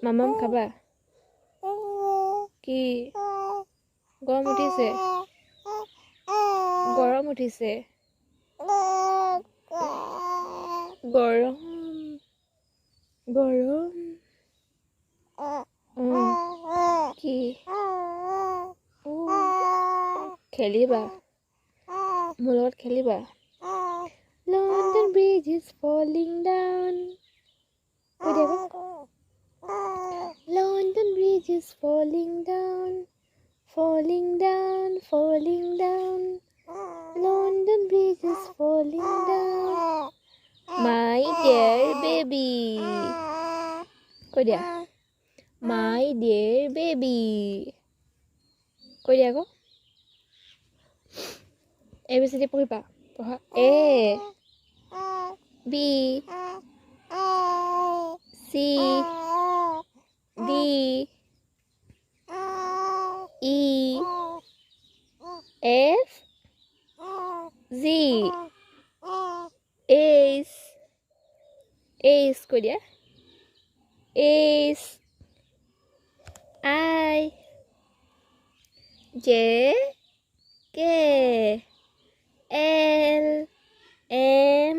মামাম খাবা কি গৰম উঠিছে গৰম কি খেলিবা মোৰ লগত খেলিবা London Bridge is falling down কৈ দিয়া আকৌ London Bridge is falling down London Bridge is falling down My dear baby কৈ দিয়া My dear baby কৈ দিয়া আকৌ ABCD পঢ়িবা পঢ়া A B C D E F Z H কৈ দিয়া H I J K L M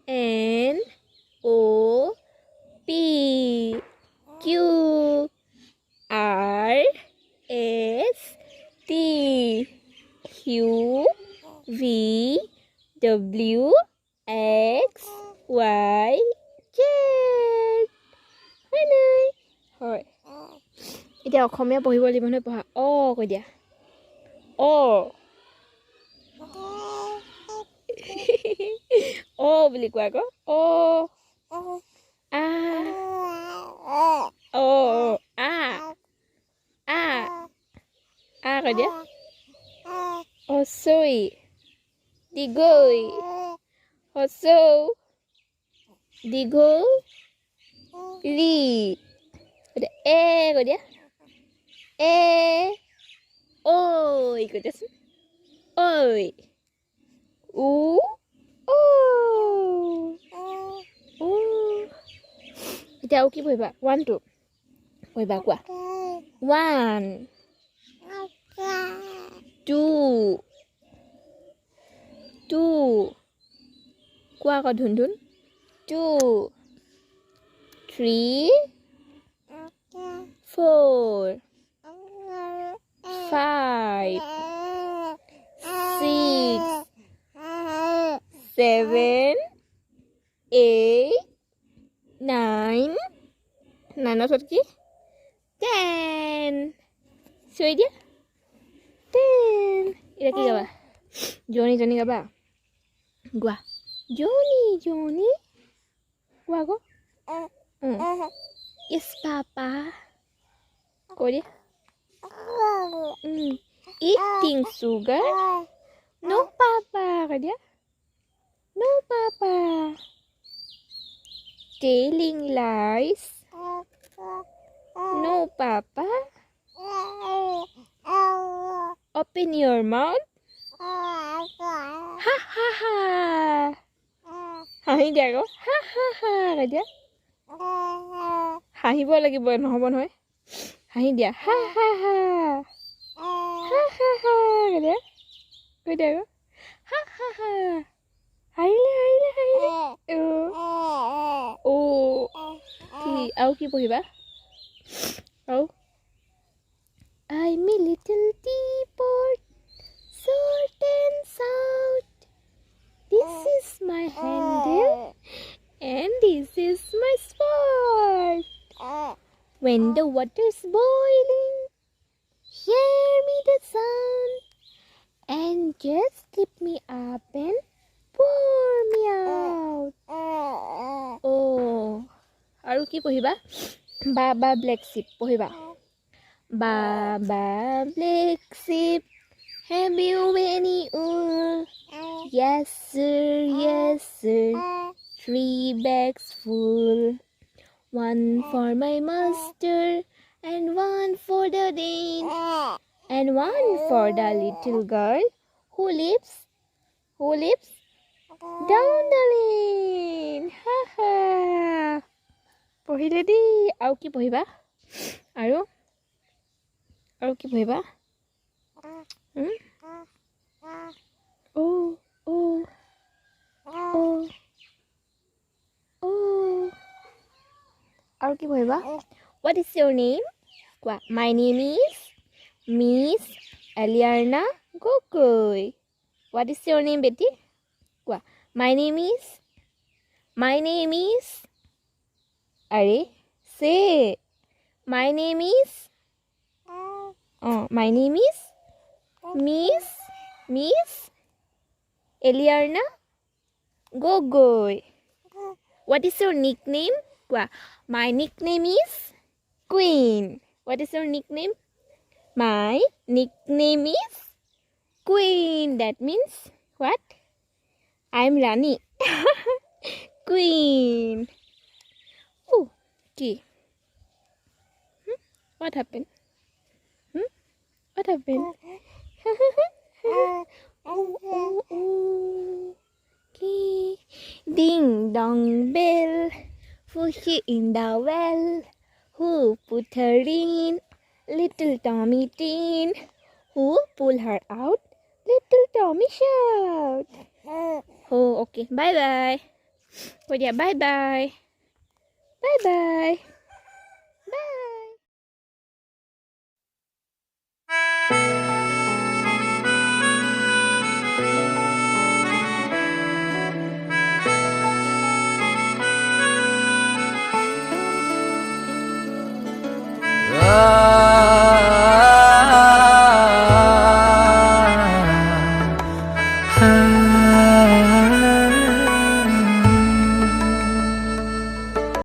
N O P Q R S T Q V W X Y Z হয় নাই হয় এতিয়া অসমীয়া পঢ়িব লাগিব নহয় পঢ়া অ কৈ দিয়া অ অ বুলি কোৱা আকৌ অ আ অ আ আ আ কৈ দিয়া হচৈ দীঘৈ হচৌ দীঘৌ ৰি এ কৈ দিয়া এ ঐ কৈ দিয়াচোন ঐ উ ও এতিয়া আৰু কি পঢ়িবা 1 2 পঢ়িবা কোৱা 1 2 কোৱা আকৌ ধুন 2 3 4 5 6 7 8 9 9 ওচৰত কি 10 চিঞৰি দিয়া 10 এতিয়া কি গাবা জনি গাবা গোৱা জনি কোৱা আকৌ Yes papa কৈ দিয়া Eating sugar No papa কৈ দিয়া No papa Telling lies No papa Open your mouth Ha ha ha হাঁহি দিয়া আকৌ হা হা হা কৈ দিয়া হাঁহিব লাগিব নহ'ব নহয় হাঁহি দিয়া হা হা হা হা হা হা কৈ দিয়া আকৌ হা হা হা হাঁহিলে অ কি আৰু কি পঢ়িবা আৰু I'm a little teapot short and stout This is my handle and this is my spout. When the water's boiling, hear me the sound and just slip me up and pour me out. Oh, আৰু কি পঢ়িবা? Baba black sheep পঢ়িবা. Baba black sheep, have you any wool? Yes sir, 3 bags full. 1 for my master, and 1 for the dean, and 1 for the little girl who lives down the lane. Ha ha. পঢ়িলে দেই আৰু কি পঢ়িবা আৰু কি পঢ়িবা ও ও ও ও আৰু কি পঢ়িবা What is your name? কোৱা My name is Miss Eliana Gokoi. What is your name, Betty? কোৱা My name is Are say My name is My name is Miss Eliana Gokoi. What is your nickname? কোৱা My nickname is Queen. What is your nickname? My nickname is Queen. That means what? I'm Rani. Queen. Oh, okay. What happened? What happened? Okay. Ding dong bell. Fishy in the well. Who put her in? Little Tommy Teen. Who pulled her out? Little Tommy shout. Oh, okay. Bye bye. Oh, yeah, bye bye. Bye bye.